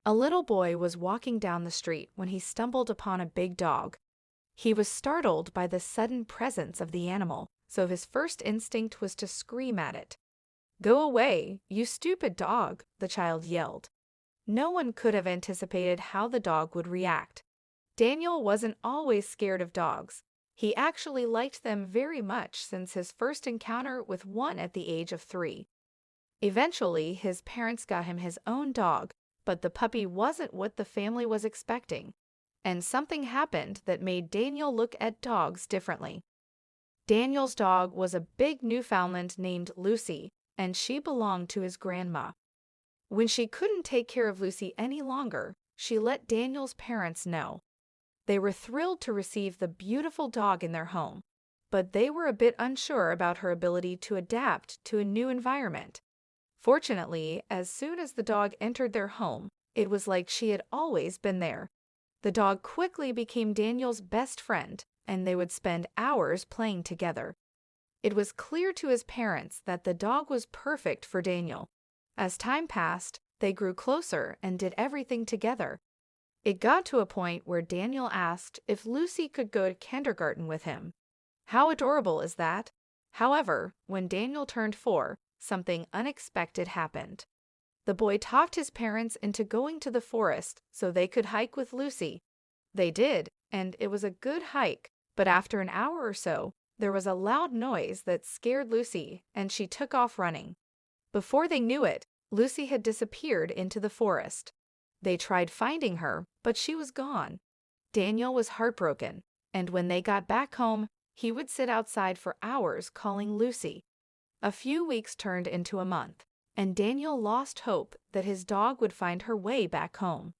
A little boy was walking down the street when he stumbled upon a big dog. He was startled by the sudden presence of the animal, so his first instinct was to scream at it. "Go away, you stupid dog," the child yelled. No one could have anticipated how the dog would react. Daniel wasn't always scared of dogs. He actually liked them very much since his first encounter with one at the age of 3. Eventually, his parents got him his own dog, but the puppy wasn't what the family was expecting, and something happened that made Daniel look at dogs differently. Daniel's dog was a big Newfoundland named Lucy, and she belonged to his grandma. When she couldn't take care of Lucy any longer, she let Daniel's parents know. They were thrilled to receive the beautiful dog in their home, but they were a bit unsure about her ability to adapt to a new environment. Fortunately, as soon as the dog entered their home, it was like she had always been there. The dog quickly became Daniel's best friend, and they would spend hours playing together. It was clear to his parents that the dog was perfect for Daniel. As time passed, they grew closer and did everything together. It got to a point where Daniel asked if Lucy could go to kindergarten with him. How adorable is that? However, when Daniel turned 4, something unexpected happened. The boy talked his parents into going to the forest so they could hike with Lucy. They did, and it was a good hike, but after an hour or so, there was a loud noise that scared Lucy, and she took off running. Before they knew it, Lucy had disappeared into the forest. They tried finding her, but she was gone. Daniel was heartbroken, and when they got back home, he would sit outside for hours calling Lucy. A few weeks turned into a month, and Daniel lost hope that his dog would find her way back home.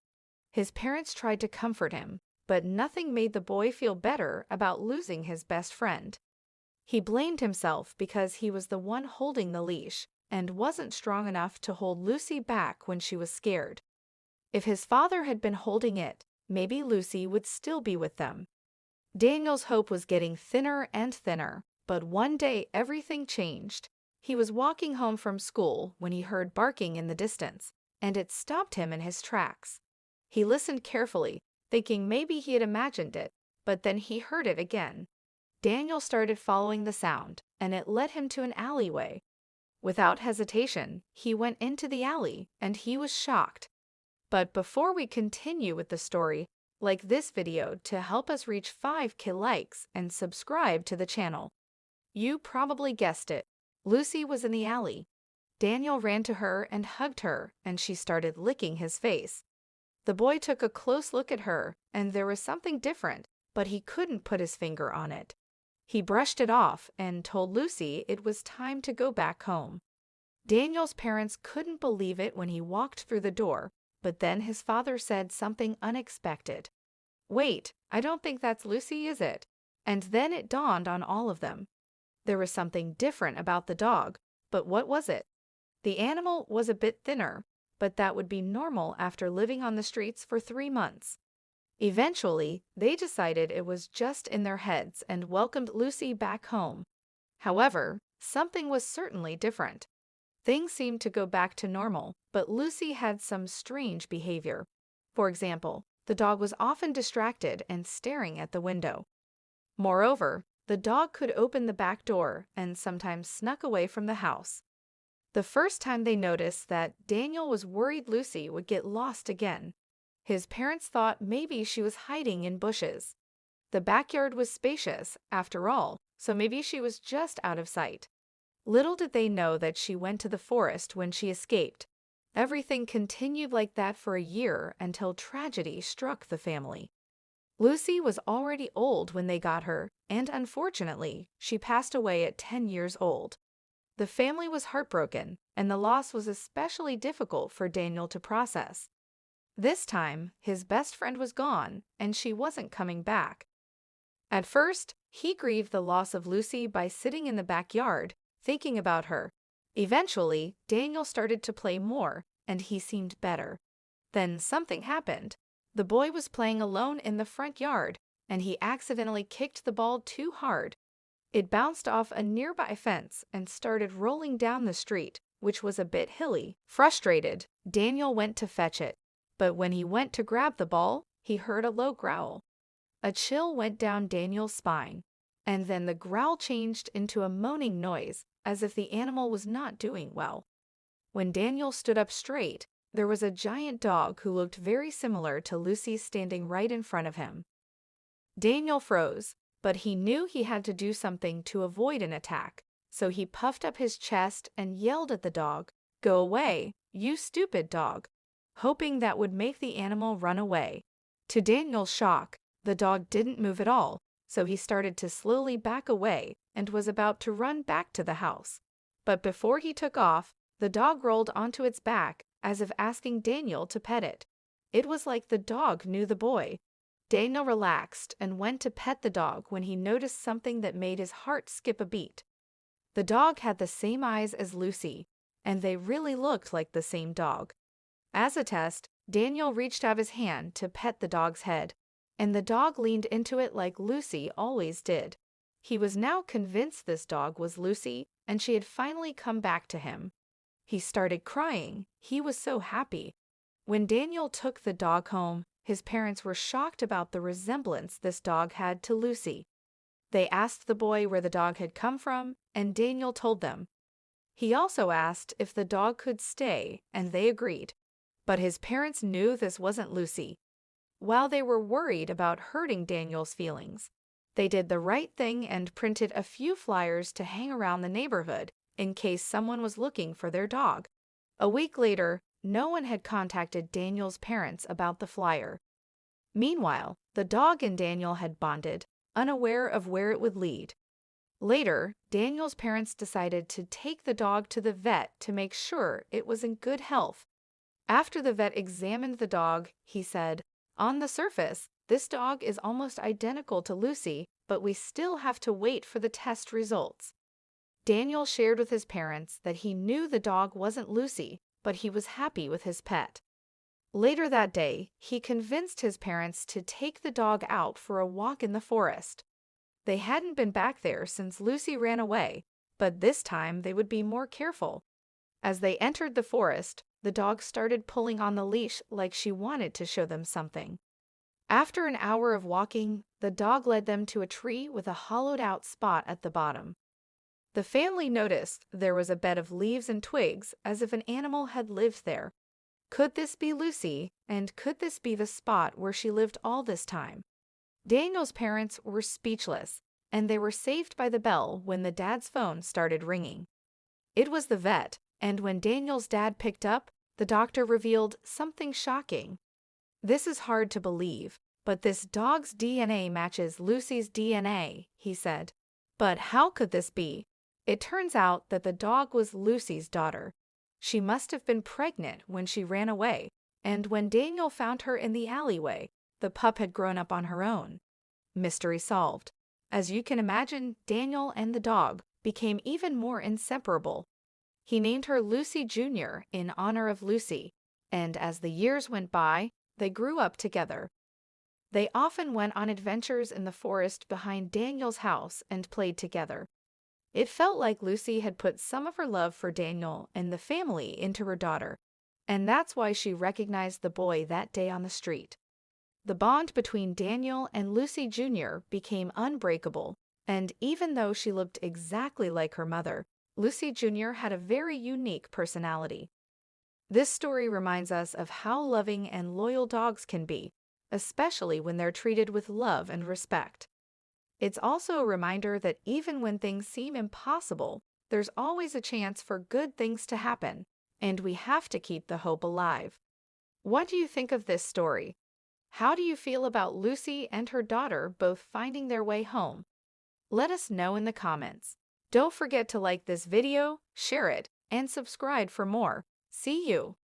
His parents tried to comfort him, but nothing made the boy feel better about losing his best friend. He blamed himself because he was the one holding the leash and wasn't strong enough to hold Lucy back when she was scared. If his father had been holding it, maybe Lucy would still be with them. Daniel's hope was getting thinner and thinner, but one day everything changed. He was walking home from school when he heard barking in the distance, and it stopped him in his tracks. He listened carefully, thinking maybe he had imagined it, but then he heard it again. Daniel started following the sound, and it led him to an alleyway. Without hesitation, he went into the alley, and he was shocked. But before we continue with the story, like this video to help us reach 5K likes and subscribe to the channel. You probably guessed it. Lucy was in the alley. Daniel ran to her and hugged her, and she started licking his face. The boy took a close look at her, and there was something different, but he couldn't put his finger on it. He brushed it off and told Lucy it was time to go back home. Daniel's parents couldn't believe it when he walked through the door, but then his father said something unexpected. "Wait, I don't think that's Lucy, is it?" And then it dawned on all of them. There was something different about the dog, but what was it? The animal was a bit thinner, but that would be normal after living on the streets for 3 months. Eventually, they decided it was just in their heads and welcomed Lucy back home. However, something was certainly different. Things seemed to go back to normal, but Lucy had some strange behavior. For example, the dog was often distracted and staring at the window. Moreover, the dog could open the back door and sometimes snuck away from the house. The first time they noticed that, Daniel was worried Lucy would get lost again. His parents thought maybe she was hiding in bushes. The backyard was spacious, after all, so maybe she was just out of sight. Little did they know that she went to the forest when she escaped. Everything continued like that for a year until tragedy struck the family. Lucy was already old when they got her, and unfortunately, she passed away at 10 years old. The family was heartbroken, and the loss was especially difficult for Daniel to process. This time, his best friend was gone, and she wasn't coming back. At first, he grieved the loss of Lucy by sitting in the backyard, thinking about her. Eventually, Daniel started to play more, and he seemed better. Then something happened. The boy was playing alone in the front yard, and he accidentally kicked the ball too hard. It bounced off a nearby fence and started rolling down the street, which was a bit hilly. Frustrated, Daniel went to fetch it. but when he went to grab the ball, he heard a low growl. A chill went down Daniel's spine, and then the growl changed into a moaning noise, as if the animal was not doing well. When Daniel stood up straight, there was a giant dog who looked very similar to Lucy standing right in front of him. Daniel froze, but he knew he had to do something to avoid an attack, so he puffed up his chest and yelled at the dog, "Go away, you stupid dog," hoping that would make the animal run away. To Daniel's shock, the dog didn't move at all, so he started to slowly back away and was about to run back to the house. But before he took off, the dog rolled onto its back as if asking Daniel to pet it. It was like the dog knew the boy. Daniel relaxed and went to pet the dog when he noticed something that made his heart skip a beat. The dog had the same eyes as Lucy, and they really looked like the same dog. As a test, Daniel reached out his hand to pet the dog's head, and the dog leaned into it like Lucy always did. He was now convinced this dog was Lucy, and she had finally come back to him. He started crying. He was so happy. When Daniel took the dog home, his parents were shocked about the resemblance this dog had to Lucy. They asked the boy where the dog had come from, and Daniel told them. He also asked if the dog could stay, and they agreed. But his parents knew this wasn't Lucy. While they were worried about hurting Daniel's feelings, they did the right thing and printed a few flyers to hang around the neighborhood in case someone was looking for their dog. A week later, no one had contacted Daniel's parents about the flyer. Meanwhile, the dog and Daniel had bonded, unaware of where it would lead. Later, Daniel's parents decided to take the dog to the vet to make sure it was in good health. After the vet examined the dog, he said, "On the surface, this dog is almost identical to Lucy, but we still have to wait for the test results." Daniel shared with his parents that he knew the dog wasn't Lucy, but he was happy with his pet. Later that day, he convinced his parents to take the dog out for a walk in the forest. They hadn't been back there since Lucy ran away, but this time they would be more careful. As they entered the forest, the dog started pulling on the leash like she wanted to show them something. After an hour of walking, the dog led them to a tree with a hollowed-out spot at the bottom. The family noticed there was a bed of leaves and twigs as if an animal had lived there. Could this be Lucy, and could this be the spot where she lived all this time? Daniel's parents were speechless, and they were saved by the bell when the dad's phone started ringing. It was the vet, and when Daniel's dad picked up, the doctor revealed something shocking. "This is hard to believe, but this dog's DNA matches Lucy's DNA," he said. "But how could this be?" It turns out that the dog was Lucy's daughter. She must have been pregnant when she ran away, and when Daniel found her in the alleyway, the pup had grown up on her own. Mystery solved. As you can imagine, Daniel and the dog became even more inseparable. He named her Lucy Jr. in honor of Lucy, and as the years went by, they grew up together. They often went on adventures in the forest behind Daniel's house and played together. It felt like Lucy had put some of her love for Daniel and the family into her daughter, and that's why she recognized the boy that day on the street. The bond between Daniel and Lucy Jr. became unbreakable, and even though she looked exactly like her mother, Lucy Jr. had a very unique personality. This story reminds us of how loving and loyal dogs can be, especially when they're treated with love and respect. It's also a reminder that even when things seem impossible, there's always a chance for good things to happen, and we have to keep the hope alive. What do you think of this story? How do you feel about Lucy and her daughter both finding their way home? Let us know in the comments. Don't forget to like this video, share it, and subscribe for more. See you!